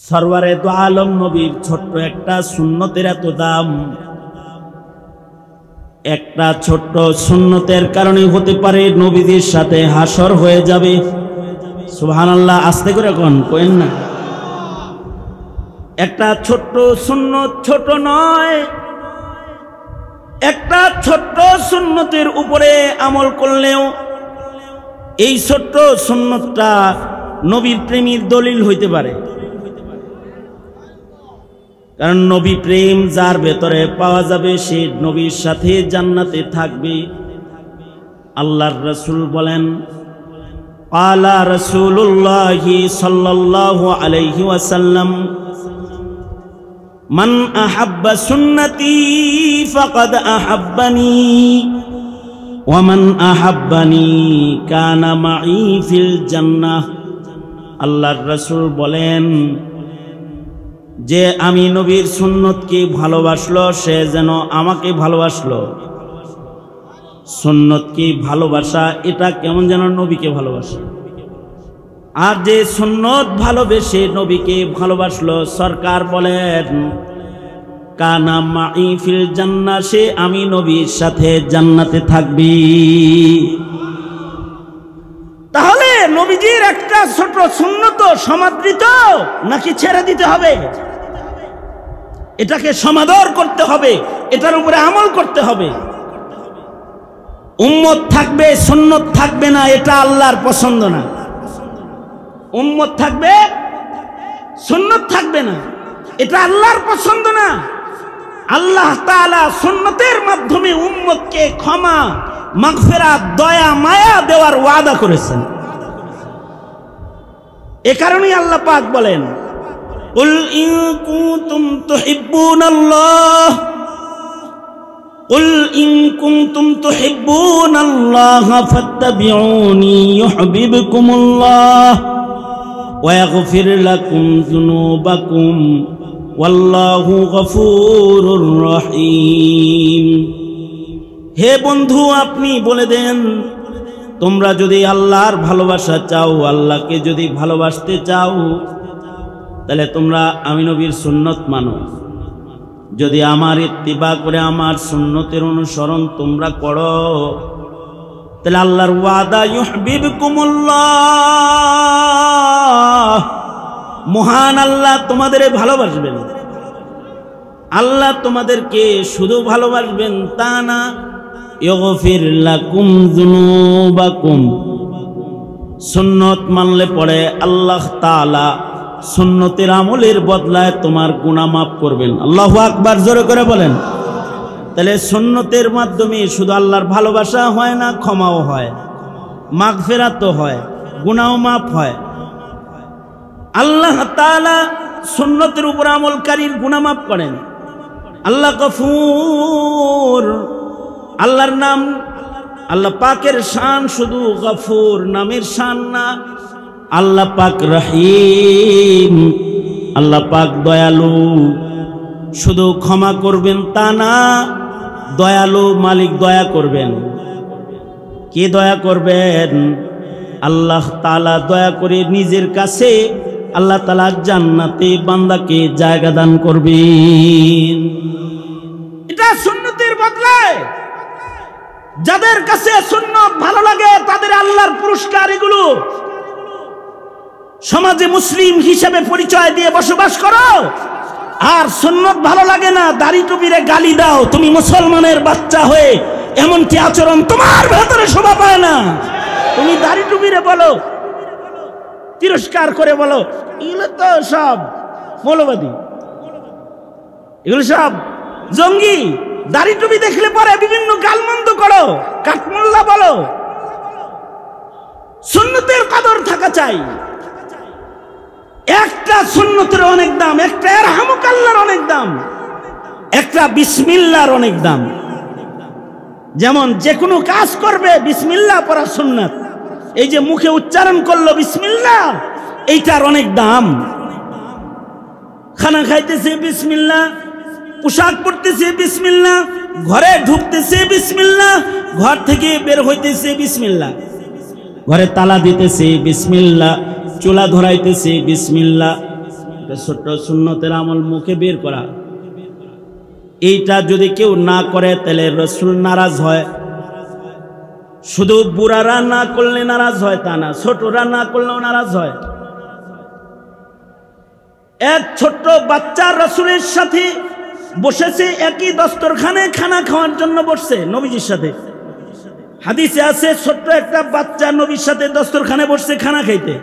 সরওয়ারে দু আলম নবীর ছোট্ট একটা সুন্নতের এত দাম। একটা ছোট্ট সুন্নতের কারণে হতে পারে নবীদের সাথে হাসর হয়ে যাবে। সুবহানাল্লাহ, আস্তে করে কোন না। একটা ছোট্ট সুন্নত ছোট নয়, একটা ছোট্ট সুন্নতের উপরে আমল করলেও এই ছোট্ট সুন্নতটা নবীর প্রেমের দলিল হইতে পারে। কারণ নবী প্রেম যার ভেতরে পাওয়া যাবে সে নবীর সাথে জান্নাতে থাকবে। আল্লাহর রাসূল বলেন, ক্বালা রাসূলুল্লাহি সাল্লাল্লাহু আলাইহি ওয়াসাল্লাম, মান আহাব্বা সুন্নতি ফাকাদ আহাব্বানি ওয়া মান আহাব্বানি কানা মাই ফিল জান্নাহ। আল্লাহর রাসূল বলেন, যে আমি নবীর সুন্নতকে ভালোবাসলো সে যেন আমাকে ভালোবাসলো। সুন্নতকে ভালোবাসা এটা কেমন যেন নবীকে ভালোবাসা। আর যে সুন্নত ভালোবেসে নবীকে ভালোবাসলো, সরকার বলেন কানা মাই ফিল জান্নাহ, সে আমি নবীর সাথে জান্নাতে থাকবি। তাহলে নবীজির একটা ছোট সুন্নত সমাদৃত নাকি ছেড়ে দিতে হবে? এটাকে সমাদর করতে হবে, এটার উপরে আমল করতে হবে। উম্মত থাকবে সুন্নত থাকবে না, এটা আল্লাহর পছন্দ না। উম্মত থাকবে সুন্নত থাকবে না, এটা আল্লাহর পছন্দ না। আল্লাহ তাআলা সুন্নতের মাধ্যমে উম্মতকে ক্ষমা, মাগফিরাত, দয়া, মায়া দেওয়ার ওয়াদা করেছেন। এ কারণেই আল্লাহ পাক বলেন, কুল ইন কুনতুম তুহিব্বুনাল্লাহ, কুল ইন কুনতুম তুহিব্বুনাল্লাহ ফাত্তাবিউনি ইউহিব্বুকুমুল্লাহ ওয়া ইয়াগফির লাকুম যুনুবাকুম ওয়াল্লাহু গফুরুর রহিম। হে বন্ধু, আপনি বলে দেন, তোমরা যদি আল্লাহর ভালোবাসা চাও, আল্লাহকে যদি ভালোবাসতে চাও, তাহলে তোমরা আমি নবীর সুন্নত মানো। যদি আমার ইত্তিবা করে আমার সুন্নতের অনুসরণ তোমরা করো, তাহলে আল্লাহর ওয়াদা ইউহিব্বুকুমুল্লাহ, মহান আল্লাহ তোমাদের ভালোবাসবেন। আল্লাহ তোমাদেরকে শুধু ভালোবাসবেন তা না, ইগফির লাকুম যুনুবাকুম, সুন্নত মানলে পরে আল্লাহ তাআলা সুন্নতের আমলের বদলায় তোমার গুনাহ মাফ করবেন। আল্লাহু আকবার, জোরে করে বলেন। তাহলে সুন্নতের মাধ্যমে শুধু আল্লাহর ভালোবাসা হয় না, ক্ষমাও হয়, মাগফিরাতও হয়, গুনাহও মাফ হয়। আল্লাহ তাআলা সুন্নতের উপর আমলকারীর গুনাহ মাফ করেন। আল্লাহ গফুর, আল্লাহর নাম, আল্লাহ পাকের শান শুধু গফুর নামের শান না, আল্লাহ পাক রহিম, আল্লাহ পাক দয়ালু। শুধু ক্ষমা করবেন তা না, দয়ালু মালিক দয়া করবেন। কে দয়া করবেন? আল্লাহ তাআলা দয়া করে নিজের কাছে আল্লাহ তাআলা জান্নাতে বান্দাকে জায়গা দান করবেন। এটা সুন্নতের বদলায় যাদের কাছে সুন্নত ভালো লাগে তাদের আল্লাহর পুরস্কার এগুলো। সমাজে মুসলিম হিসেবে পরিচয় দিয়ে বসবাস করো, আর সুন্নত ভালো লাগে না, দাড়ি টুপিরে গালি দাও, তুমি মুসলমানের বাচ্চা হয়ে এমনকি আচরণ তোমার ভেতরে শোভা পায় না। তুমি দাড়ি টুপিরে বলো, তিরস্কার করে বলো, এগুলো তো সব মৌলবাদী, এগুলো সব জঙ্গি। দাড়ি টুপি দেখলে পরে বিভিন্ন গালমন্দ করো, কাঠমোল্লা বলো। সুন্নতের কদর থাকা চাই। একটা সুন্নতের অনেক দাম, একটা ইরহামুকাল্লাহর অনেক দাম, একটা বিসমিল্লাহর অনেক দাম। যেমন যে কোনো কাজ করবে বিসমিল্লাহ পড়া সুন্নাত। এই যে মুখে উচ্চারণ করলো বিসমিল্লাহ, এইটার অনেক দাম। খানা খাইতেছে বিসমিল্লাহ, পোশাক পরতেছে বিসমিল্লাহ, ঘরে ঢুকতেছে বিসমিল্লাহ, ঘর থেকে বের হইতেছে বিসমিল্লাহ, ঘরে তালা দিতেছে বিসমিল্লাহ, চুলা ধরাইতেছে বিসমিল্লাহ, একটা ছোট্ট সুন্নতের আমল মুখে বের করা, এইটা যদি কেউ না করে তাহলে রাসূল নারাজ হয়। শুধু বুড়ারা না করলে নারাজ হয় তা না, ছোটরা না করলেও নারাজ হয়। এক ছোট্ট বাচ্চা রাসূলের সাথে বসেছে, একই দস্তরখানে খানা খাওয়ার জন্য বসছে নবীজির সাথে। হাদিসে আছে ছোট্ট একটা বাচ্চা নবীর সাথে দস্তরখানে বসছে খানা খাইতে।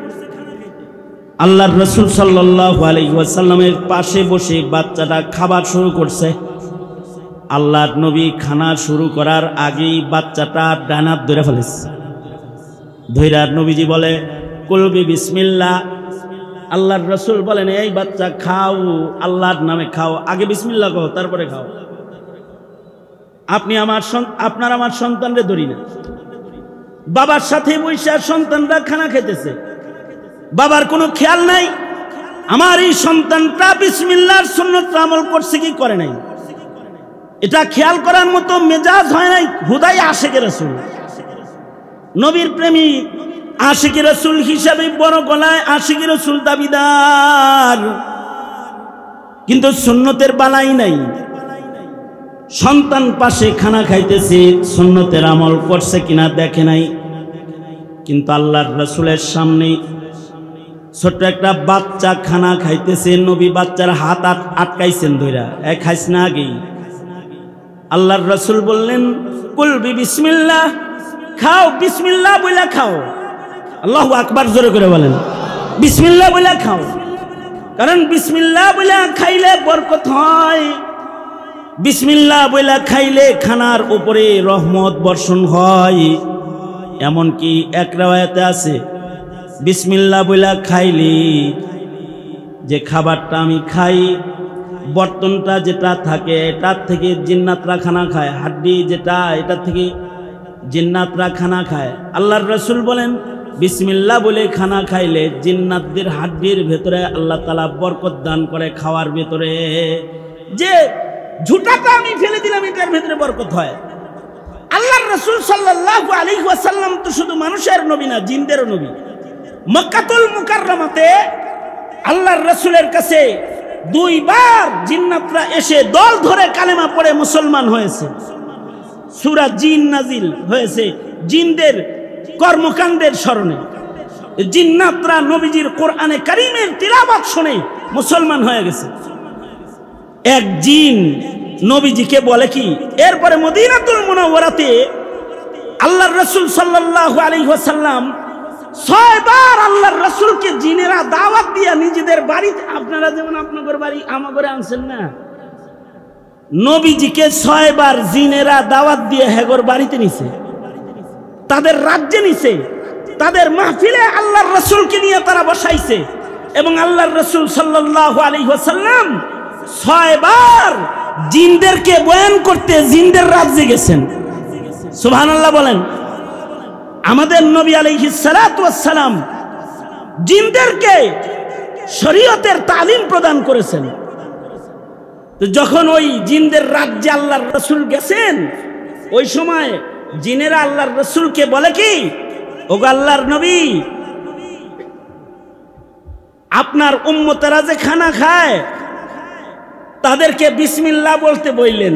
আল্লাহর রাসূল সাল্লাল্লাহু আলাইহি ওয়াসাল্লামের পাশে বসে বাচ্চাটা খাবার শুরু করছে। আল্লাহর নবী খানা শুরু করার আগেই বাচ্চাটা ডান হাত ধরে ফেলেছে। ধইরা নবীজি বলে কুলবি বিসমিল্লাহ। আল্লাহর রাসূল বলেন এই বাচ্চা খাও, আল্লাহর নামে খাও, আগে বিসমিল্লাহ কও তারপরে খাও। আপনার আমার সন্তানরে ধরি না। বাবার সাথে বসে সন্তানরা খানা খেতেছে, বাবার কোনো খেয়াল নাই আমার এই সন্তানটা বিসমিল্লাহর সুন্নাত আমল করছে কি করে নাই, এটা খেয়াল করার মতো মেজাজ হয় নাই। হুদাই আশিকে রাসূল, নবীর প্রেমিক, আশিকে রাসূল হিসাবে বড় গলায় আশিকে রাসূল দাবিদার, কিন্তু সুন্নতের বালাই নাই। সন্তান পাশে খানা খাইতেছে, সুন্নতের আমল করছে কিনা দেখে নাই। কিন্তু আল্লাহর রাসূলের সামনে ছোট্ট একটা বাচ্চা খানা খাইতেছে, নবী বাচ্চার হাত আটকাইছেন ধইরা, এক খাইস না আগেই। আল্লাহর রাসূল বললেন কুল বিসমিল্লাহ, খাও বিসমিল্লাহ বইলা খাও। আল্লাহু আকবার জোরে করে বলেন, বিসমিল্লাহ বইলা খাও, কারণ বিসমিল্লাহ বইলা খাইলে বরকত হয়। বিসমিল্লাহ বইলা খাইলে খানার উপরে রহমত বর্ষণ হয়। এমনকি এক রাওয়ায়াতে আছে বিসমিল্লাহ বইলা খাইলে যে খাবারটা আমি খাই, বর্তনটা যেটা থাকে এটার থেকে জিন্নাতরা খানা খায়, হাড্ডি যেটা এটা থেকে জিন্নাতরা খানা খায়। আল্লাহর রাসূল বলেন বিসমিল্লাহ বলে খানা খাইলে জিন্নাতদের হাড্ডির ভেতরে আল্লাহ তাআলা বরকত দান করে, খাওয়ার ভেতরে যে ঝুটাটা আমি ফেলে দিলাম এটার ভেতরে বরকত হয়। আল্লাহর রাসূল সাল্লাল্লাহু আলাইহি ওয়াসাল্লাম তো শুধু মানুষের নবী না, জিনদেরও নবী। মক্কাতুল মুকাররমাতে আল্লাহর রাসূলের কাছে দুইবার জিন্নাতরা এসে দল ধরে কালেমা পড়ে মুসলমান হয়েছে। সূরা জিন নাজিল হয়েছে জিনদের কর্মকাণ্ডের স্মরণে। জিন্নাতরা নবীজির কোরআনে কারীমের তিলাওয়াত শুনে মুসলমান হয়ে গেছে। এক জিন নবীজিকে বলে কি, এরপরে মদিনাতুল মুনাওয়ারাতে আল্লাহর রাসূল সাল্লাল্লাহু আলাইহি ওয়াসাল্লাম 6 বার আল্লাহর রাসূলকে জিনেরা দাওয়াত দিয়া নিজেদের বাড়িতে, আপনারা যেমন আপনাদের বাড়ি আমাদের আনছেন না, নবীজিকে 6 বার জিনেরা দাওয়াত দিয়ে হেগর বাড়িতে নিছে, তাদের রাজ্যে নিছে, তাদের মাহফিলে আল্লাহর রাসূলকে নিয়ে তারা বসাইছে। এবং আল্লাহর রাসূল সাল্লাল্লাহু আলাইহি ওয়াসাল্লাম 6 বার জিনদেরকে বয়ান করতে জিনদের রাজ্যে গেছেন। সুবহানাল্লাহ বলেন। আমাদের নবী আলাইহিস সালাতু ওয়াস সালাম জিনদেরকে শরীয়তের তালিম প্রদান করেছেন। তো যখন ওই জিনদের রাজ্যে আল্লাহর রাসূল গেছেন, ওই সময় জিনেরা আল্লাহর রাসূলকে বলে কি, ওগো আল্লাহর নবী, আপনার উম্মতেরা যে খানা খায় তাদেরকে বিসমিল্লাহ বলতে বললেন,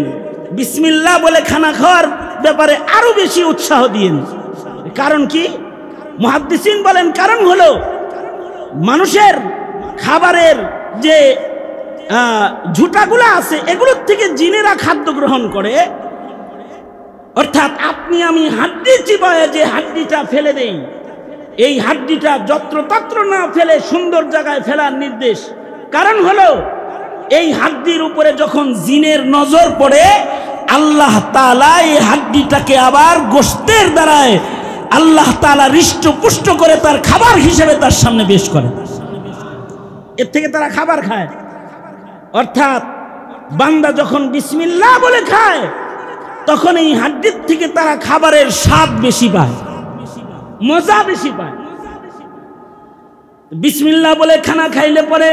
বিসমিল্লাহ বলে খানা খাওয়ার ব্যাপারে আরো বেশি উৎসাহ দিয়েন। কারণ কি? মুহাদ্দিসিন বলেন কারণ হলো মানুষের খাবারের যে ঝুটাগুলো আছে এগুলোর থেকে জিনেরা খাদ্য গ্রহণ করে। অর্থাৎ আপনি আমি হাড্ডি চিবায়ে যে হাড্ডিটা ফেলে দেই, এই হাড্ডিটা যত্রতত্র না ফেলে সুন্দর জায়গায় ফেলার নির্দেশ। কারণ হলো এই হাড্ডির উপরে যখন জিনের নজর পড়ে, আল্লাহ তাআলা এই হাড্ডিটাকে আবার গোশতের দ্বারায় আল্লাহ তাআলা হৃষ্টপুষ্ট করে তার খাবার হিসেবে তার সামনে পেশ করে। এর থেকে তারা খাবার খায়। অর্থাৎ বান্দা যখন বিসমিল্লাহ বলে খায় তখন এই হাড্ডির থেকে তারা খাবারের স্বাদ বেশি পায়, মজা বেশি পায়। বিসমিল্লাহ বলে খানা খাইলে পরে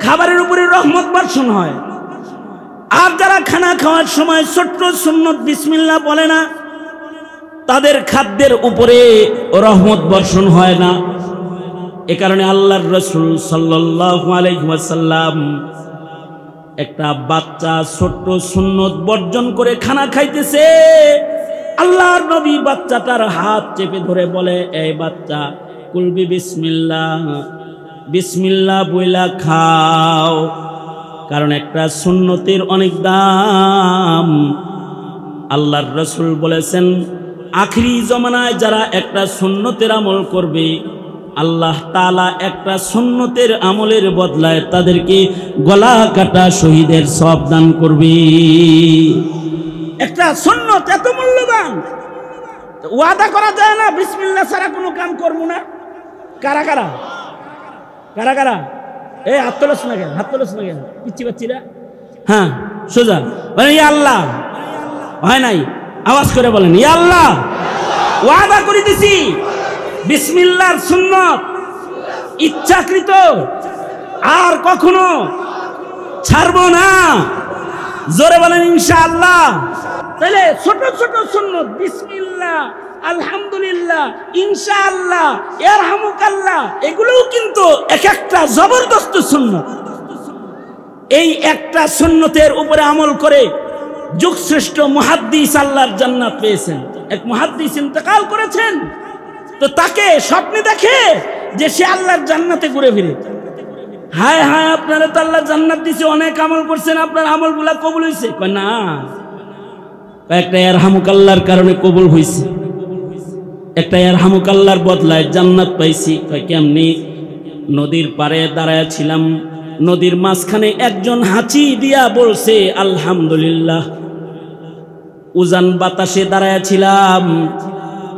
খাবারের উপরে রহমত বর্ষণ হয়। আর যারা খানা খাওয়ার সময় ছোট্ট সুন্নত বিসমিল্লাহ বলে না, তাদের খাদ্যের উপরে রহমত বর্ষণ হয় না। এ কারণে আল্লাহর রাসূল সাল্লাল্লাহু আলাইহি ওয়াসাল্লাম একটা বাচ্চা ছোট্ট সুন্নত বর্জন করে খানা খাইতেছে, আল্লাহর নবী বাচ্চাটার হাত চেপে ধরে বলে, এই বাচ্চা কুলবি বিসমিল্লাহ, বিসমিল্লাহ বইলা খাও, কারণ একটা সুন্নতের অনেক দাম। আল্লাহর রাসূল বলেছেন আখিরি জমানায় যারা একটা সুন্নতের আমল করবে, আল্লাহ তাআলা একটা সুন্নতের আমলের বদলায় তাদেরকে গলা কাটা শহীদের সওয়াব দান করবে। একটা সুন্নত এত মূল্যবান, ওয়াদা করা যায় না বিসমিল্লাহ ছাড়া কোনো কাম করবো না। কারা কারা কারা কারা এই হাত তোলাস না কেন, হাত তোলাস না কেন, পিচ্ছি পাচ্ছিরা? হ্যাঁ সোজা বলেন ইয়া আল্লাহ। হয় নাই? আওয়াজ করে বলেন ইয়া আল্লাহ, ওয়াদা করে দিছি বিসমিল্লাহর সুন্নত ইচ্ছাকৃত আর কখনো ছাড়বো না। জোরে বলেন ইনশাআল্লাহ। তাহলে ছোট ছোট সুন্নত বিসমিল্লাহ, আলহামদুলিল্লাহ, ইনশাআল্লাহ, ইয়ারহামুকাল্লাহ, এগুলোও কিন্তু এক একটা জবরদস্ত সুন্নত। এই একটা সুন্নতের উপরে আমল করে যুগশ্রেষ্ঠ মুহাদ্দিস আল্লাহর জান্নাত পেয়েছেন। এক মুহাদ্দিস ইন্তেকাল করেছেন, তো তাকে স্বপ্নে দেখে যে সে আল্লাহর জান্নাতে ঘুরে ফিরে। হায় হায়, আপনারা তো আল্লাহ জান্নাত দিছে, অনেক আমল করছেন, আপনার আমলগুলা কবুল হয়েছে? কয় না, একটা ইয়ারহামুকাল্লাহর কারণে কবুল হয়েছে, একটা ইয়ারহামুকাল্লাহর বদলায় জান্নাত পাইছি। কয় কেমনি? নদীর পাড়ে দাঁড়ায় ছিলাম, নদীর মাঝখানে একজন হাঁচি দিয়া বলছে আলহামদুলিল্লাহ। উজান বাতাসে দাঁড়ায় ছিলাম,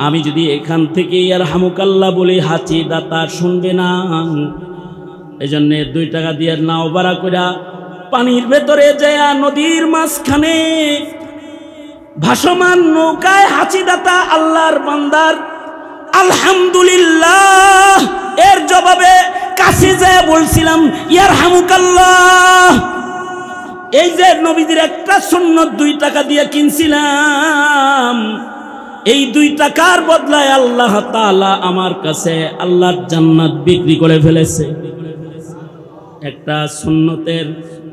আমি যদি এখান থেকে ইয়ারহামুকাল্লাহ বলি হাঁচি দাতা শুনবে না, এজন্য 2 টাকা দিয়ে নাও ভাড়া কইরা পানির ভেতরে যায়া নদীর মাঝখানে ভাসমান নৌকায় হাঁচি দাতা আল্লাহর বান্দার আলহামদুলিল্লাহ এর জবাবে কাছে যায় বলছিলাম ইয়ারহামুকাল্লাহ। এই যে নবীদের একটা সুন্নত 2 টাকা দিয়ে কিনছিলাম, এই 2 টাকার বদলায় আল্লাহ তাআলা আমার কাছে আল্লাহর জান্নাত বিক্রি করে ফেলেছে। একটা সুন্নতের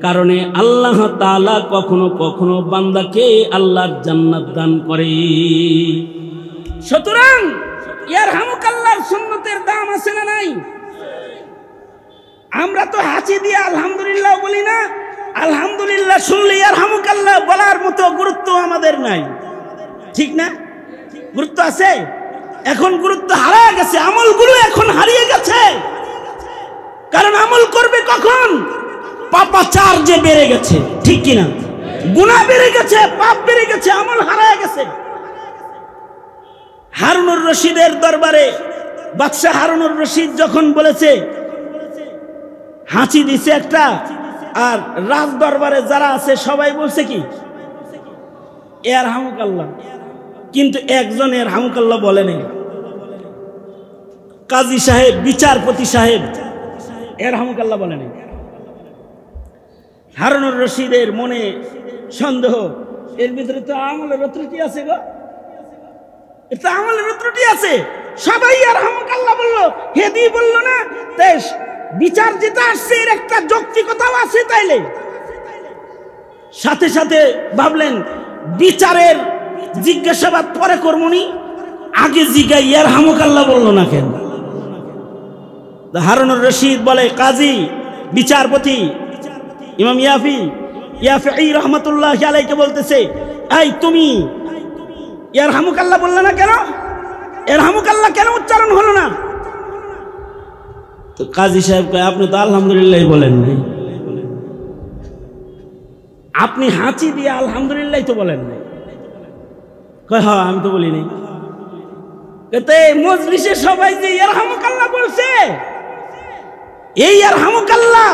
কারণে আল্লাহ তাআলা কখনো কখনো বান্দাকে আল্লাহর জান্নাত দান করে। সুতরাং ইয়ারহামুকাল্লাহর সুন্নতের দাম আছে না নাই? আমরা তো হাঁচি দিয়ে আলহামদুলিল্লাহ বলি না, আলহামদুলিল্লাহ শুনলে ইয়ারহামুকাল্লাহ বলার মতো গুরুত্ব আমাদের নাই, ঠিক না? গুরুত্ব আছে? এখন গুরুত্ব হারিয়ে গেছে, আমলগুলো এখন হারিয়ে গেছে। কারণ আমল করবে কখন? পাপাচার যে বেড়ে গেছে, ঠিক কিনা? গুনাহ বেড়ে গেছে, পাপ বেড়ে গেছে, আমল হারিয়ে গেছে। হারুনুর রশিদের দরবারে বাদশাহ হারুনুর রশিদ যখন বলেছে, হাঁচি দিছে একটা, আর রাজ দরবারে যারা আছে সবাই বলছে কি ইয়ারহামুকাল্লাহ, কিন্তু একজন ইয়ারহামুকাল্লাহ বলে নাই। কাজী সাহেব, বিচারপতি সাহেব ইয়ারহামুকাল্লাহ বলে নাই। হারুনুর রশিদের মনে সন্দেহ, এর ভিতরে তো আমলের ত্রুটি আছে গো, এটা আমলের ত্রুটি আছে। সবাই ইয়ারহামুকাল্লাহ বললো, হেদি বললো না, তাই বিচার যেটা আসছে এর একটা যৌক্তিকতাও আছে। তাইলে সাথে সাথে ভাবলেন বিচারের জিজ্ঞাসাবাদ পরে করমনি, আগে জিজ্ঞাই ইয়ারহামুকাল্লাহ বললো না কেন? হারুনুর রশিদ বলে, কাজী, বিচারপতি ইমাম ইয়াফি রহমতুল্লাহ আলাইকে বলতেছে, এই তুমি ইয়ারহামুকাল্লাহ বললে না কেন? ইয়ারহামুকাল্লাহ কেন উচ্চারণ হলো না? তো কাজী সাহেব কয়, আপনি তো আলহামদুলিল্লাহ বলেন নাই, আপনি হাঁচি দিয়ে আলহামদুলিল্লাহ তো বলেন নাই। কয় হ্যাঁ, আমি তো বলি নাই। এতে মজলিসে সবাই যে ইয়ারহামুকাল্লাহ বলছে, এই ইয়ারহামুকাল্লাহ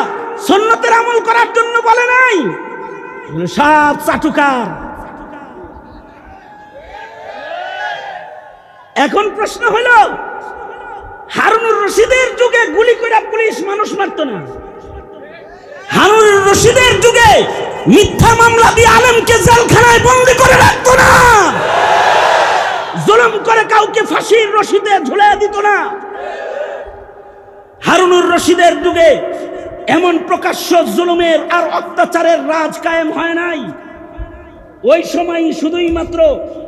সুন্নতের আমল করার জন্য বলে নাই, সব চাটুকার। এখন প্রশ্ন হলো, হারুনুর রশিদের যুগে গুলি করে পুলিশ মানুষ মারত না, হারুনুর রশিদের যুগে মিথ্যা মামলা দিয়ে আলেমকে জেলখানায় বন্দী করে রাখতো না, জুলুম করে কাউকে ফাঁসির রশিতে ঝুলিয়ে দিত না। হারুনুর রশিদের যুগে এমন প্রকাশ্য জুলুমের আর অত্যাচারের রাজ কায়েম হয় নাই। ওই সময় শুধুই মাত্র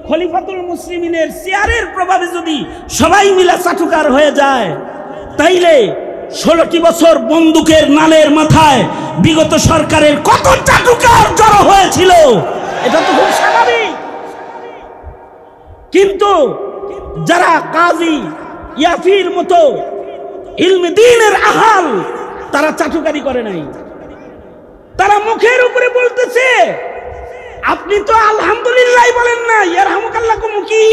খলিফাতুল মুসলিমিনের চেয়ারের প্রভাবে যদি সবাই মিলে চাটুকার হয়ে যায়, তাইলে 16টি বছর বন্দুকের নালের মাথায় বিগত সরকারের কত চাটুকার জড়ো হয়েছিল, এটা তো খুব স্বাভাবিক। কিন্তু যারা কাজী ইয়াফির মতো ইলমে দ্বীনের আহাল, তারা চাটুকারি করে নাই। তারা মুখের উপরে বলতেছে, আপনি তো আলহামদুলিল্লাহ বলেন না, ইয়ারহামুকাল্লাকুম কি?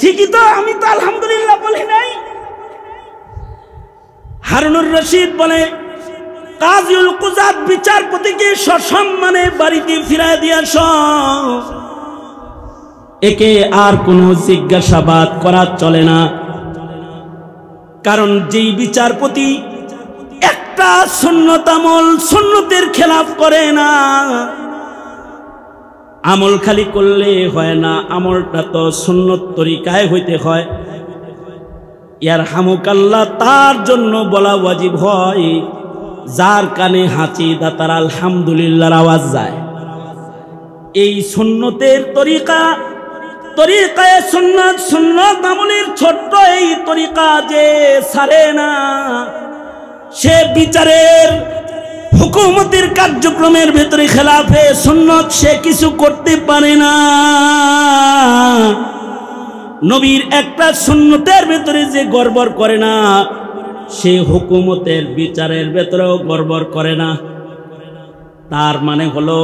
ঠিকই তো, আমি তো আলহামদুলিল্লাহ বলি নাই। হারুনুর রশিদ বলে, কাজীউল কুযাত বিচারপতিকে সসম্মানে বাড়িতে ফিরায় দিয়ে আস, একে আর কোনো জিজ্ঞাসাবাদ করা চলে না। কারণ যেই বিচারপতি একটা সুন্নত আমল সুন্নতের খেলাফ করে না, আমল খালি করলে হয় না, আমলটা তো সুন্নত তরিকায় হইতে হয়। ইয়ারহামুকাল্লাহ তার জন্য বলা ওয়াজিব হয়, যার কানে হাঁচি দা তার আলহামদুলিল্লাহর আওয়াজ যায়। এই সুন্নতের তরিকায় সুন্নত, সুন্নত আমলের ছোট্ট এই তরিকা যে ছাড়ে না, সে বিচারের হুকুমতের কার্যক্রমের ভেতরে খেলাফে সুন্নত সে কিছু করতে পারে না। নবীর একটা সুন্নতের ভেতরে যে গড়বড় করে না, সে হুকুমতের বিচারের ভেতরেও গড়বড় করে না। তার মানে হলো,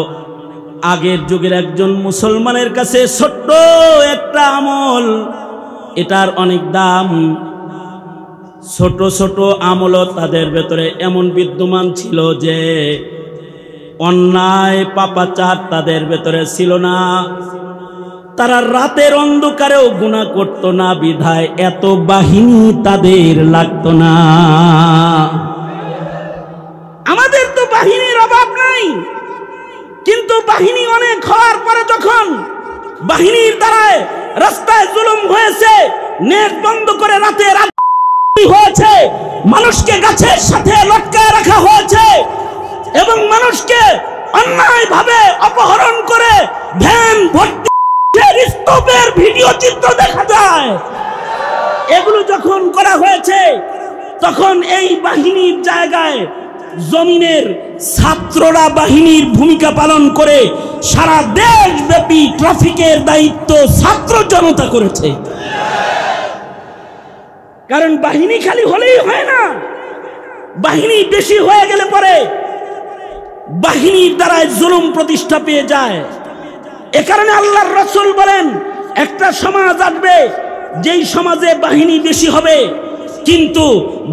আগের যুগের একজন মুসলমানের কাছে ছোট্ট একটা আমল, এটার অনেক দাম। ছোট ছোট আমলও তাদের ভেতরে এমন বিদ্যমান ছিল যে অন্যায় পাপাচার তাদের ভেতরে ছিল না। তারা রাতের অন্ধকারেও গুনাহ করত না, বিধায় এত বাহিনী তাদের লাগতো না। আমাদের তো বাহিনীর অভাব নাই, কিন্তু বাহিনী অনেক হওয়ার পরে যখন বাহিনীর দ্বারায় রাস্তায় জুলুম হয়েছে, নেট বন্ধ করে রাতে হয়েছে, মানুষকে গাছের সাথে লটকায় রাখা হয়েছে এবং মানুষকে অন্যায়ভাবে অপহরণ করে ভ্যান ভর্তি স্তূপের ভিডিও চিত্র দেখা যায়। এগুলো যখন করা হয়েছে, তখন এই বাহিনীর জায়গায় জমিনের ছাত্ররা বাহিনীর ভূমিকা পালন করে সারা দেশব্যাপী ট্রাফিকের দায়িত্ব ছাত্র জনতা করেছে। কারণ বাহিনী খালি হলেই হয় না, বাহিনী বেশি হয়ে গেলে পরে বাহিনীর দ্বারাই জুলুম প্রতিষ্ঠা পেয়ে যায়। এ কারণে আল্লাহর রাসূল বলেন, একটা সমাজ আসবে যেই সমাজে বাহিনী বেশি হবে, কিন্তু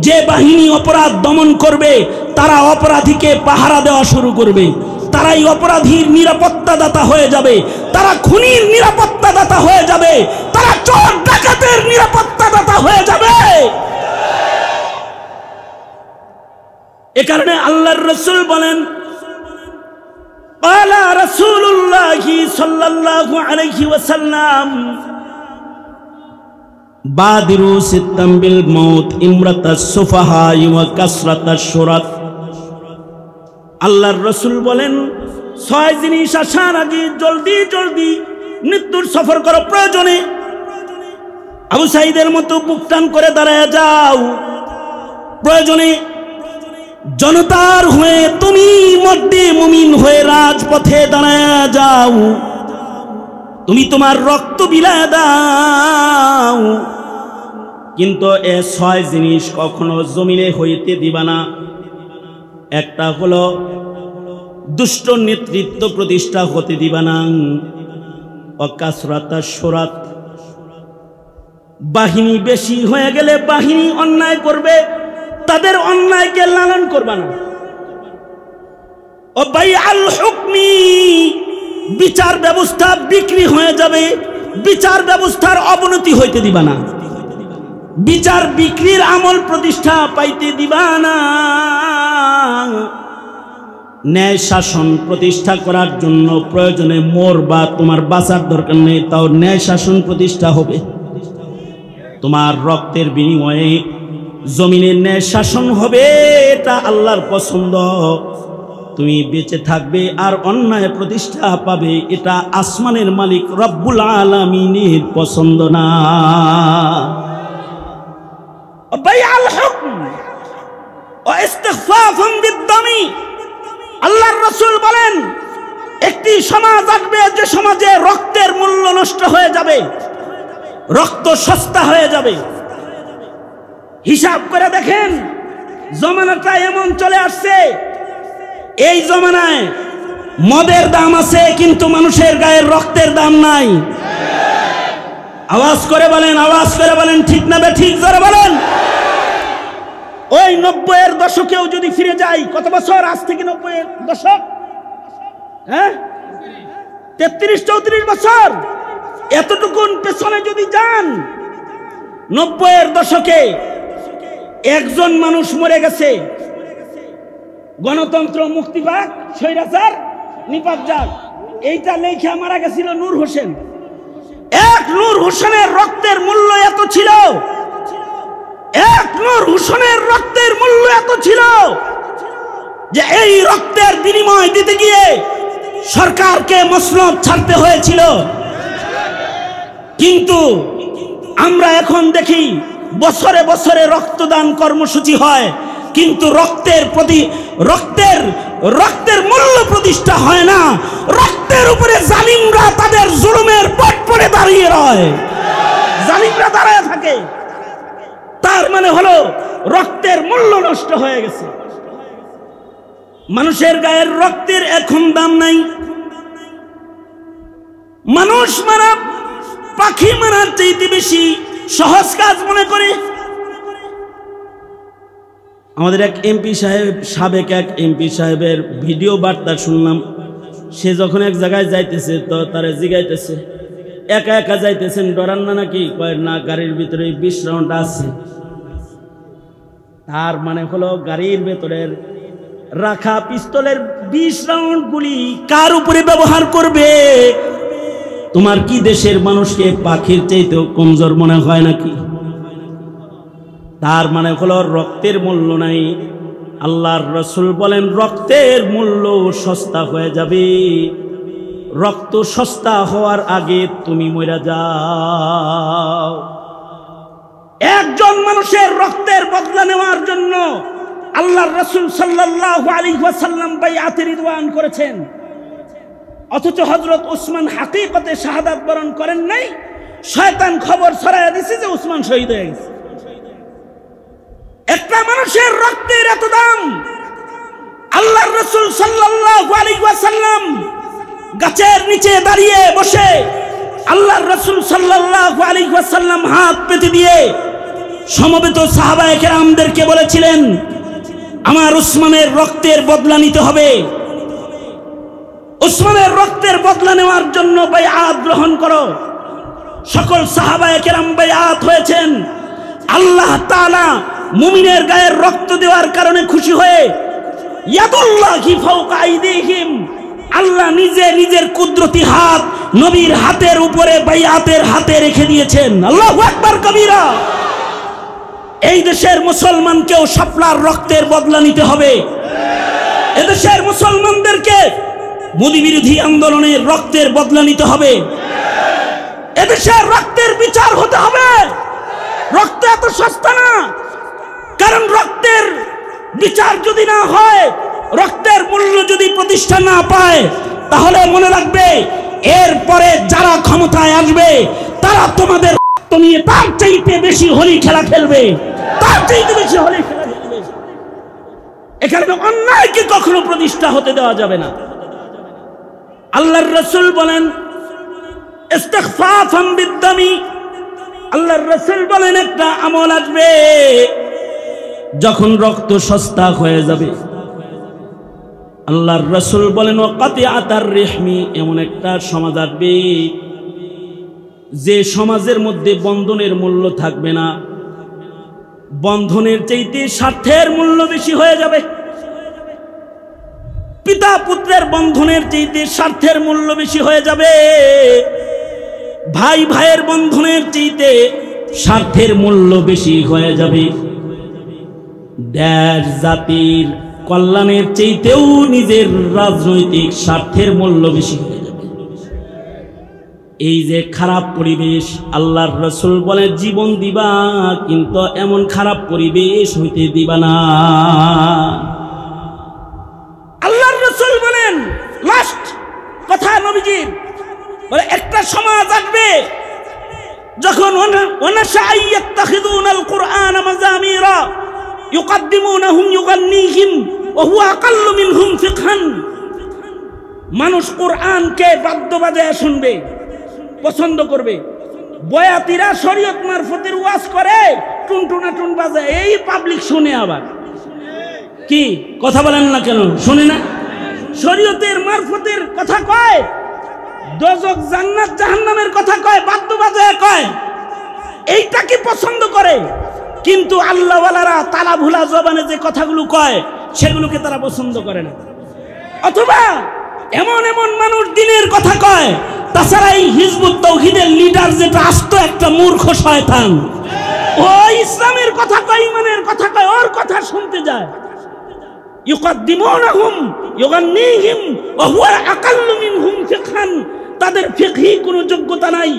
যে বাহিনী অপরাধ দমন করবে তারা অপরাধীকে পাহারা দেওয়া শুরু করবে, তারাই অপরাধীর নিরাপত্তাদাতা হয়ে যাবে, তারা খুনির নিরাপত্তাদাতা হয়ে যাবে, তারা চোর ডাকাতের নিরাপত্তাদাতা হয়ে যাবে। এ কারণে আল্লাহর রাসূল বলেন, قال رسول الله صلى الله عليه وسلم بادروا ستا بالموت امرة السفهاء وكسرة الشرط। আল্লাহর রাসূল বলেন, 6 জিনিস আসার আগে জলদি জলদি মৃত্যুর সফর করো। প্রয়োজনে আবু সাঈদের মতো বুক টান করে দাঁড়ায় যাও, প্রয়োজনে জনতার হয়ে তুমি মধ্যে মুমিন হয়ে রাজপথে দাঁড়ায় যাও, তুমি তোমার রক্ত বিলায় দাও, কিন্তু এ 6 জিনিস কখনো জমিনে হইতে দিবা না। একটা হলো দুষ্ট নেতৃত্ব প্রতিষ্ঠা হতে দিবা না, অকাসরাতাস সুরাত, বাহিনী বেশি হয়ে গেলে বাহিনী অন্যায় করবে, তাদের অন্যায়কে লালন করবা না। ও বাইআল হুকমি, বিচার ব্যবস্থা বিক্রি হয়ে যাবে, বিচার ব্যবস্থার অবনতি হইতে দিবা না, বিচার বিক্রির আমল প্রতিষ্ঠা পাইতে দিবা না। ন্যায় শাসন প্রতিষ্ঠা করার জন্য প্রয়োজনে মোর বা তোমার বাঁচার দরকার নেই, তাও ন্যায় শাসন প্রতিষ্ঠা হবে। তোমার রক্তের বিনিময়ে জমিনের ন্যায় শাসন হবে, এটা আল্লাহর পছন্দ। তুমি বেঁচে থাকবে আর অন্যায় প্রতিষ্ঠা পাবে, এটা আসমানের মালিক রব্বুল আলামিনের পছন্দ না। বাইআল হুকম ওয়া ইস্তিগফাফুন বিদ-দামি, আল্লাহর রাসূল বলেন একটি সমাজ আসবে যে সমাজে রক্তের মূল্য নষ্ট হয়ে যাবে, রক্ত সস্তা হয়ে যাবে। হিসাব করে দেখেন, জমানাটা এমন চলে আসছে, এই জমানায় মদের দাম আছে কিন্তু মানুষের গায়ের রক্তের দাম নাই। আওয়াজ করে বলেন, আওয়াজ করে বলেন, ঠিক না ঠিক জোরে বলেন। ওই 90-এর দশকেও যদি ফিরে যাই, কত বছর আজ থেকে 90-এর দশক? হ্যাঁ, 33-34 বছর। এতটুকুন পেছনে যদি যান, 90-এর দশকে একজন মানুষ মরে গেছে, গণতন্ত্র মুক্তি পাক, স্বৈরাচার নিপাত যাক, এইটা লেখা মারা গেছিল নূর হোসেন। এক নূর হোসেনের রক্তের মূল্য এত ছিল, এক নূর হোসেনের রক্তের মূল্য এত ছিল যে এই রক্তের বিনিময় দিতে গিয়ে সরকারকে মসনদ ছাড়তে হয়েছিল। কিন্তু আমরা এখন দেখি বছরে বছরে রক্তদান কর্মসূচি হয়, কিন্তু রক্তের মূল্য প্রতিষ্ঠা হয় না। রক্তের উপরে জালিমরা তাদের জুলুমের পট পড়ে দাঁড়িয়ে রয়, জালিমরা দাঁড়ায় থাকে। তার মানে হলো রক্তের মূল্য নষ্ট হয়ে গেছে। মানুষের গায়ের রক্তের এখন দাম নাই। মানুষ মারা, পাখি মারার চাইতে বেশি সহজ কাজ মনে করে। আমাদের এক এমপি সাহেব, সাবেক এক এমপি সাহেবের ভিডিও বার্তা শুনলাম। সে যখন এক জায়গায় যাইতেছে তো তারা জিগাইতেছে, একা একা যাইতেছেন, ডরান না নাকি? কয় না, গাড়ির ভিতরে 20 রাউন্ড আছে। তার মানে হলো গাড়ির ভেতরের রাখা পিস্তলের 20 রাউন্ড গুলি কার উপরে ব্যবহার করবে? তোমার কি দেশের মানুষকে পাখির চাইতেও কমজোর মনে হয় নাকি? তার মানে হলো রক্তের মূল্য নাই। আল্লাহর রাসূল বলেন রক্তের মূল্য সস্তা হয়ে যাবে। রক্ত সস্তা হওয়ার আগে তুমি মরে যাও। একজন মানুষের রক্তের বদলা নেওয়ার জন্য আল্লাহর রাসূল সাল্লাল্লাহু আলাইহি ওয়াসাল্লাম বাইআতে রিদওয়ান করেছেন, অথচ হযরত উসমান হাকিকতে শাহাদাত বরণ করেন নাই। শয়তান খবর ছড়াইয়া দিছে যে উসমান শহীদ হয়ে গেছে। একটা মানুষের রক্তের এত দাম। আল্লাহর রাসূল সাল্লাল্লাহু আলাইহি ওয়াসাল্লাম গাছের নিচে দাঁড়িয়ে বসে আল্লাহর রাসূল সাল্লাল্লাহু আলাইহি ওয়াসাল্লাম হাত পেতে দিয়ে সমবেত সাহাবায়ে কেরামদেরকে বলেছিলেন, আমার উসমানের রক্তের বদলা নিতে হবে। উসমানের রক্তের বদলা নেওয়ার জন্য বাইআত গ্রহণ করো। সকল সাহাবায়ে কেরাম বাইআত হয়েছেন। আল্লাহ তাআলা মুমিনের গায়ের রক্ত দেওয়ার কারণে খুশি হয়ে ইয়াদুল্লাহি ফাওকা আইদিহিম, আল্লাহ নিজে নিজের কুদরতি হাত নবীর হাতের উপরে বাইআতের হাতে রেখে দিয়েছেন। আল্লাহু আকবার কবীরা। এই দেশের মুসলমানকেও শাপলার রক্তের বদলা নিতে হবে। এদেশের মুসলমানদেরকে মোদি বিরোধী আন্দোলনের রক্তের বদলা নিতে হবে। এদেশের রক্তের বিচার হতে হবে। রক্ত এত সস্তা না, কারণ রক্তের বিচার যদি না হয়, রক্তের মূল্য যদি প্রতিষ্ঠা না পায়, তাহলে মনে রাখবে এরপরে যারা ক্ষমতায় আসবে তারা তোমাদের রক্ত নিয়ে তার চাইতে বেশি হোলি খেলা খেলবে, তার চাইতে বেশি হোলি খেলা খেলবে। এখানে অন্যায়কে কখনো প্রতিষ্ঠা হতে দেওয়া যাবে না। আল্লাহর রাসূল বলেন ইস্তিগফাফান বিদ-দামি, আল্লাহর রাসূল বলেন একটা আমল আসবে যখন রক্ত সস্তা হয়ে যাবে। আল্লাহর রাসূল বলেন ওয়াকাতিআতার রিহমি, এমন একটা সমাজ আসবে যে সমাজের মধ্যে বন্ধনের মূল্য থাকবে না। বন্ধনের চাইতে স্বার্থের মূল্য বেশি হয়ে যাবে। পিতা পুত্রের বন্ধনের চাইতে স্বার্থের মূল্য বেশি হয়ে যাবে। ভাই ভাইয়ের বন্ধনের চাইতে স্বার্থের মূল্য বেশি হয়ে যাবে। দেশ জাতির কল্যাণের চাইতেও নিজের রাজনৈতিক স্বার্থের মূল্য বেশি হয়ে যাবে। এই যে খারাপ পরিবেশ, আল্লাহর রাসূল বলে জীবন দিবা কিন্তু এমন খারাপ পরিবেশ হইতে দিবা না। আল্লাহর রাসূল বলেন, লাস্ট কথা নবীজির বলে, একটা সমাজ আসবে যখন ওয়ানাশাইয়াত্তাখিযুনাল কুরআন মাযামিরা ইউকাদ্দিমুনাহুম ইউগান্নিহিম ওয়া হুয়া আকাল্লু মিনহুম ফিকহান। মানুষ কোরআনকে বাদ্য বাজায় শুনবে, পছন্দ করবে। বয়াতিরা শরীয়ত মারফতের ওয়াজ করে, টুনটুনা টুন বাজায়, এই পাবলিক শুনে। আবার কি কথা বলেন না কেন? শুনে না? শরীয়তের মারফতের কথা কয়, দোজখ জান্নাত জাহান্নামের কথা কয়, বাদ্য বাজায় কয়, এইটা কি পছন্দ করে। কিন্তু আল্লাহওয়ালারা তালা ভুলা জবানে যে কথাগুলো কয় সেগুলোকে তারা পছন্দ করে না। অথবা এমন এমন মানুষ দিনের কথা কয়, তাছাড়া এই হিজবুত তাওহীদের লিডার যেটা আস্ত একটা মূর্খ শয়তান, ও ইসলামের কথা কয়, ইমানের কথা কয়, ওর কথা শুনতে যায়। ইউকাদ্দিমুনাহুম ইউগান্নিহিম ওয়া হুয়া আকাল্লু মিনহুম ফিকহান। তাদের ফিকহি কোনো যোগ্যতা নাই,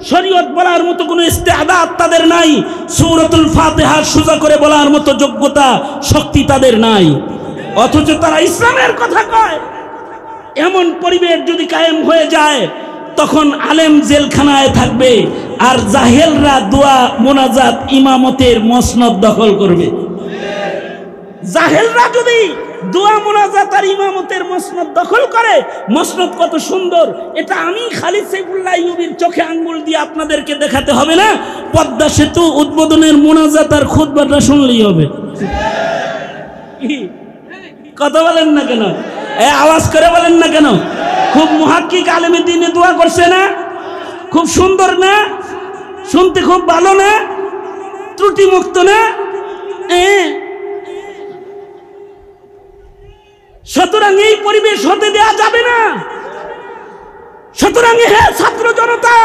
শরীয়ত বলার মতো কোনো ইস্তেআদাত তাদের নাই, সূরাতুল ফাতিহা সোজা করে বলার মতো যোগ্যতা শক্তি তাদের নাই, অথচ তারা ইসলামের কথা কয়। এমন পরিবেশ যদি কায়েম হয়ে যায়, তখন আলেম জেলখানায় থাকবে আর জাহেলরা দোয়া মোনাজাত ইমামতের মসনদ দখল করবে। জাহেলরা যদি দোয়া মোনাজাত আর ইমামতের মসনদ দখল করে, মসনদ কত সুন্দর, এটা আমি খালিদ সাইফুল্লাহ আইয়ুবীর চোখে আঙ্গুল দিয়ে আপনাদেরকে দেখাতে হবে না। পদ্মা সেতু উদ্বোধনের মোনাজাত আর খুতবাটা শুনলেই হবে। কথা বলেন না কেন? আওয়াজ করে বলেন না কেন? খুব মুহাক্কিক আলেমে দ্বীনে দোয়া করছে না? খুব সুন্দর না? শুনতে খুব ভালো না? ত্রুটি মুক্ত না? সুতরাং এই পরিবেশ হতে দেয়া যাবে না। সুতরাং হে ছাত্র জনতা,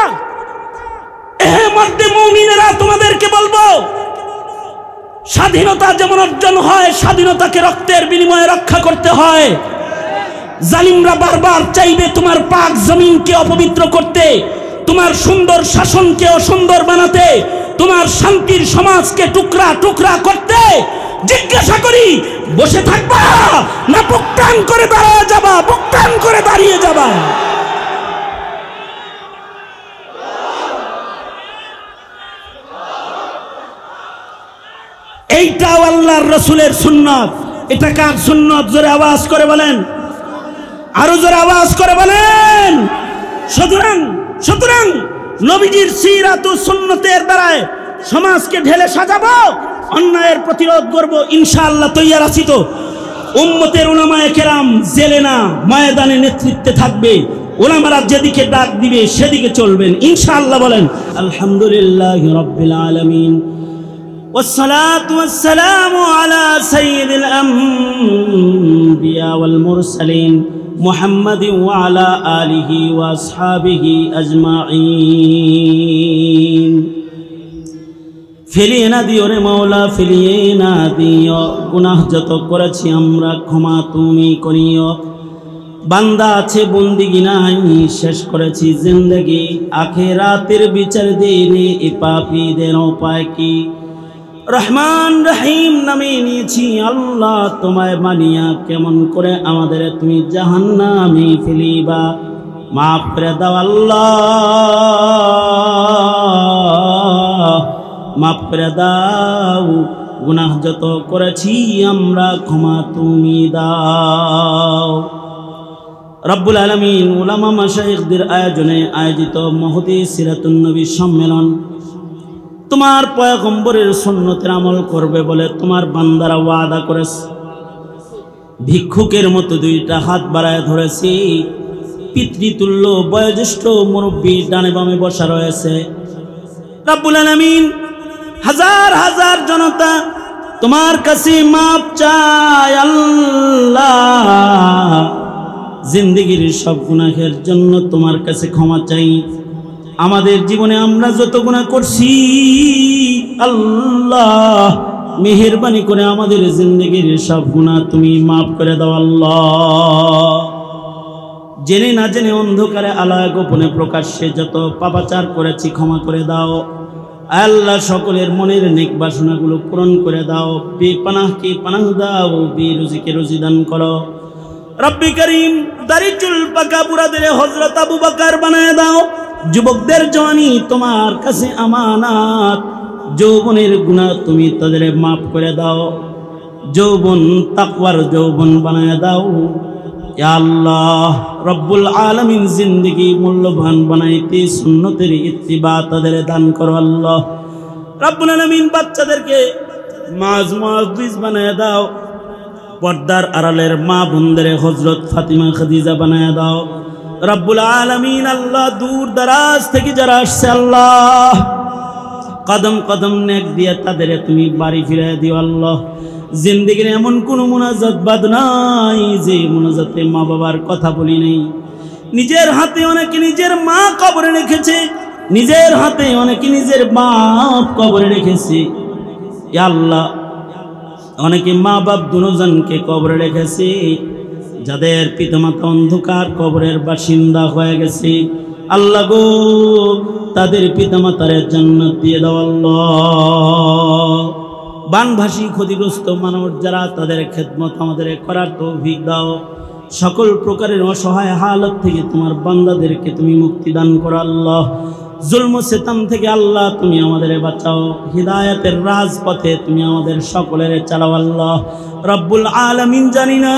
হে মর্দে মুমিনেরা, তোমাদেরকে বলবো, স্বাধীনতা যেমন অর্জন হয়, স্বাধীনতাকে রক্তের বিনিময়ে রক্ষা করতে হয়। জালিমরা বারবার চাইবে তোমার পাক জমিনকে অপবিত্র করতে, তোমার সুন্দর শাসনকে অসুন্দর বানাতে, তোমার শান্তির সমাজকে টুকরা টুকরা করতে। জিজ্ঞাসা করি, বসে থাকবা না বুকটান করে দাঁড়িয়ে যাবা? বুকটান করে দাঁড়িয়ে যাবা। এইটাও আল্লাহর রাসূলের সুন্নাত। এটা কার সুন্নাত? জোরে আওয়াজ করে বলেন, আরো জোরে আওয়াজ করে বলেন। সুতরাং নবীজির সিরাত ও সুন্নতের দ্বারায় সমাজকে ঢেলে সাজাবো, অন্যায়ের প্রতিরোধ করব, ইনশাআল্লাহ তৈয়ার আছি তো। উম্মতের উলামায়ে কেরাম জেলে না ময়দানে নেতৃত্বে থাকবে, উলামারা যেদিকে ডাক দিবে সেদিকে চলবেন ইনশাআল্লাহ। বলেন আলহামদুলিল্লাহি রাব্বিল আলামিন, والصلاة والسلام على سيد الأنبياء والمرسلين محمد وعلى آله وأصحابه أجمعين। ফিরিয়ে না দিও রে মাওলা, ফিরিয়ে না দিও, গুনাহ যত করেছি আমরা ক্ষমা তুমি করিও। বান্দা আছে বন্দিগি নাই, শেষ করেছি জিন্দেগি, আখিরাতের বিচার দিনে এ পাপীদের উপায় কি? রহমান রহিম নামে নিয়েছি আল্লাহ, তোমায় মানিয়া কেমন করে আমাদের তুমি জাহান্নামে ফেলিবা? মাফ করে দাও আল্লাহ, মাফ করে দাও, গুনাহ যত করেছি আমরা ক্ষমা তুমি দাও। রব্বুল আলামিন উলামা মাশায়েখদের আয়োজনে আয়োজিত মহতী সিরাতুন নবী সম্মেলন, তোমার পয়গম্বরের সুন্নতের আমল করবে বলে তোমার বান্দারা ওয়াদা করেছে। ভিক্ষুকের মতো দুইটা হাত বাড়ায় ধরেছি, পিতৃতুল্য বয়োজ্যেষ্ঠ মুরব্বী ডানে বামে বসা রয়েছে। রব্বুল আলামিন হাজার হাজার জনতা তোমার কাছে মাপ চায় আল্লাহ, জিন্দেগীর সব গুনাহের জন্য তোমার কাছে ক্ষমা চাই। আমাদের জীবনে আমরা যত গুনাহ করছি আল্লাহ মেহেরবানি করে আমাদের জিন্দেগির সব গুনাহ তুমি মাফ করে দাও আল্লাহ। জেনে না জেনে অন্ধকারে আলায় গোপনে প্রকাশ্যে যত পাপাচার করেছি ক্ষমা করে দাও আল্লাহ। সকলের মনের নেক বাসনাগুলো পূরণ করে দাও। বেপানাহকে পানাহ দাও, বেরুজিকে রুজি দান করো। রব্বি করিম দাড়ি চুল পাকা বুড়াদের হযরত আবু বকর বানায় দাও। যুবকদের জওয়ানি তোমার কাছে আমানত। যৌবনের গুনাহ তুমি তাদের মাফ করে দাও। যৌবন তাকওয়ার যৌবন বানায় দাও ইয়া আল্লাহ। রব্বুল আলামিন জিন্দেগি মূল্যবান বানাইতে সুন্নতের ইত্তিবা তাদের দান করো আল্লাহ। রব্বুল আলামিন বাচ্চাদেরকে মুআজ্জিজ বানায় দাও। পর্দার আড়ালের মা বোনদের হযরত ফাতিমা খাদিজা বানায় দাও। রব্বুল আলামিন আল্লাহ দূর দারাজ থেকে যারা আসছে আল্লাহ কদম কদম নেক দিয়ে তাদের তুমি বাড়ি ফিরিয়ে দিও আল্লাহ। জিন্দেগির এমন কোন মুনাজাত বাদ নাই যে মুনাজাতে মা বাবার কথা বলি নাই। নিজের হাতে অনেকে নিজের মা কবরে রেখেছে, নিজের হাতে অনেকে নিজের বাপ কবরে রেখেছে ইয়া আল্লাহ। অনেকে মা বাপ দুজনকে কবরে রেখেছে, যাদের পিতামাতা অন্ধকার কবরের বাসিন্দা হয়ে গেছে আল্লাহ গো তাদের পিতামাতার জান্নাত দিয়ে দাও আল্লাহ। বানভাসী ক্ষতিগ্রস্ত মানুষ যারা তাদের খেদমত আমাদের করার তৌফিক দাও। সকল প্রকারের অসহায় হালত থেকে তোমার বান্দাদেরকে তুমি মুক্তি দান করো আল্লাহ। জুলম ও সিতম থেকে আল্লাহ তুমি আমাদের বাঁচাও। হিদায়াতের রাজপথে তুমি আমাদের সকলের চালাও আল্লাহ। রব্বুল আলামিন জানি না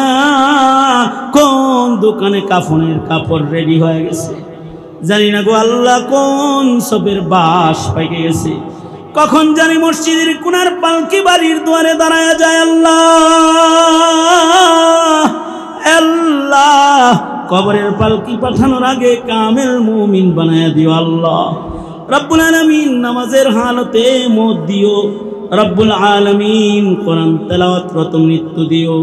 কোন দোকানে কাফনের কাপড় রেডি হয়ে গেছে, জানি না গো আল্লাহ কোন সবের বাস পাইকে গেছে, কখন জানি মসজিদের কোনার পালকি বাড়ির দুয়ারে দাঁড়ায় যায় আল্লাহ। আল্লাহ কবরের পালকি পাঠানোর আগে কামেল মুমিন বানায়া দিও আল্লাহ। রব্বুল আলামিন নামাজের হালতে মত দিও। রব্বুল আলামিন কোরআন তেলাওয়াতরত মৃত্যু দিও।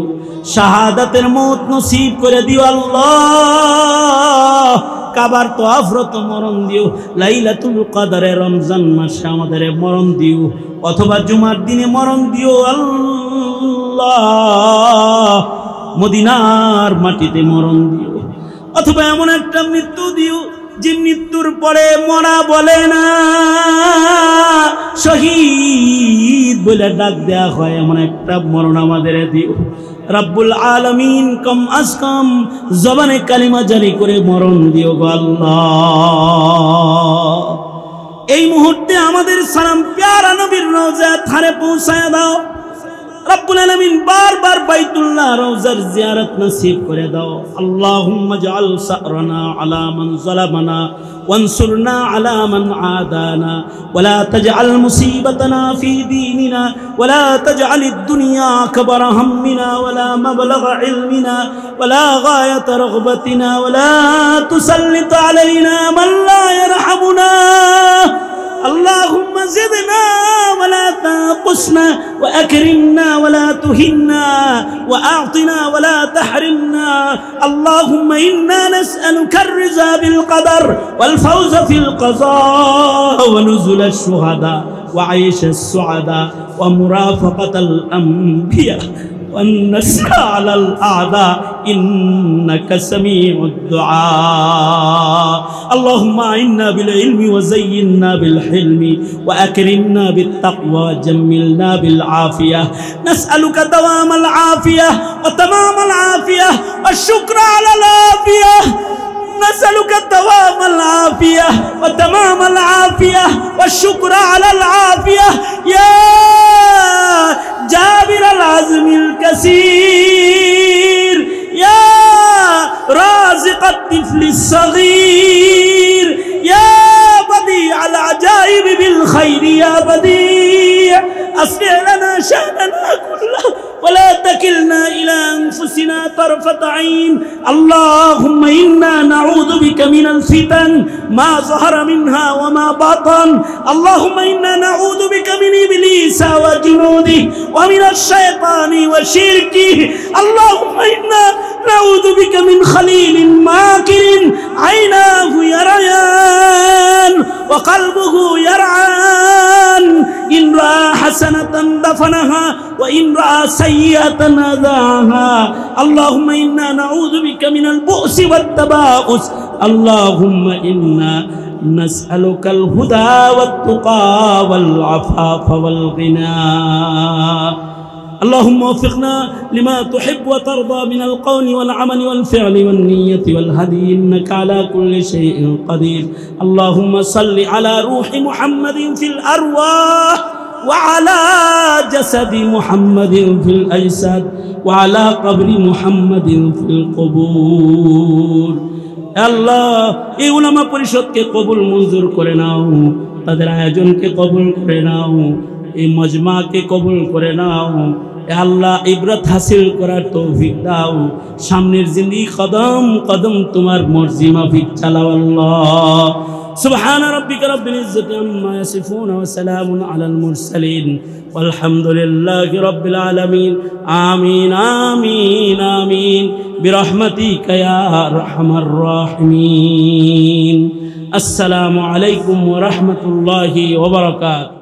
শাহাদাতের মত নসিব করে দিও আল্লাহ। কাবার তওয়াফরত মরণ দিও। লাইলাতুল কদরে রমজান মাসে আমাদের মরণ দিও, অথবা জুমার দিনে মরণ দিও আল্লাহ। মদিনার মাটিতে মরণ দিও, অথবা এমন একটা মৃত্যু দিও যে মৃত্যুর পরে মরা বলে না, শহীদ বলে ডাক দেয়া হয়, এমন একটা মরণ আমাদের দিও। রব্বুল আলামিন কম আজ কম জবানে কালিমা জারি করে মরণ দিও গো আল্লাহ। এই মুহূর্তে আমাদের সালাম প্যারা নবীর রওজা ধারে পৌঁছায় দাও। রব্বুল আলামিন বারবার বাইতুল্লাহ রওজার জিয়ারত নসিব করে দাও। আল্লাহুম্মা জাআল সারনা আলা মান যালামানা ওয়ানসুরনা আলা মান আদানা ওয়ালা তাজআল মুসিবাতানা ফি দীনিনা ওয়ালা তাজআলিদ দুনিয়া আকবারা হাম্মিনা ওয়ালা মাবলাগা ইলমিনা ওয়ালা গায়াতা রাগবাতিনা ওয়ালা তুসাল্লিত আলাইনা মান লা ইয়ারহামুনা। اللهم زدنا ولا تنقصنا وأكرمنا ولا تهنا وأعطنا ولا تحرمنا. اللهم إنا نسألك الرضا بالقدر والفوز في القضاء ونزل الشهداء وعيش السعداء ومرافقة الأنبياء والنصر على الأعداء إنك سميع الدعاء. اللهم أعنا بالعلم وزينا بالحلم وأكرمنا بالتقوى وجملنا بالعافية. نسألك دوام العافية وتمام العافية والشكر على العافية. نسألك دوام العافية وتمام العافية والشكر على العافية يا جابر العزم الكثير يا رازق الطفل الصغير يا بديع العجائب بالخير يا بديع أصلح لنا شأننا كله ولا تكلنا إلى أنفسنا طرفة عين. اللهم إنا نعوذ بك من الفتن ما ظهر منها وما بطن. اللهم إنا نعوذ بك من إبليس وجنوده ومن الشيطان وشركه. اللهم إنا نعوذ بك من خليل ماكر عيناه يريان وقلبه يرعان إن رأى حسنة دفنها وإن رأى سيئة أذاها اللهم إنا نعوذ بك من البؤس والتباؤس اللهم إنا نسألك الهدى والتقى والعفاف والغنى اللهم وفقنا لما تحب وترضى من القول والعمل والفعل والنية والهدي إنك على كل شيء قدير اللهم صل على روح محمد في الأرواح وعلى جسد محمد في الأجساد وعلى قبر محمد في القبور আল্লাহ এই উলামা পরিষদকে কবুল মঞ্জুর করে নাও তাদের আয়োজনকে কবুল করে নাও এই মজমাকে কবুল করে নাও আল্লাহ ইবরত হাসিল করার তৌফিক দাও সামনের জিন্দেগি কদম কদম তোমার মর্জি মাফিক চালাও আল্লাহ সুবহান রাব্বিকা রাব্বিল ইজ্জাতি আম্মা ইয়াসিফুন ওয়া সালামুন আলাল মুরসালিন walhamdulillahi rabbil alamin amin amin amin birahmatika ya arhamar rahimin assalamu alaikum wa rahmatullahi wa barakatuh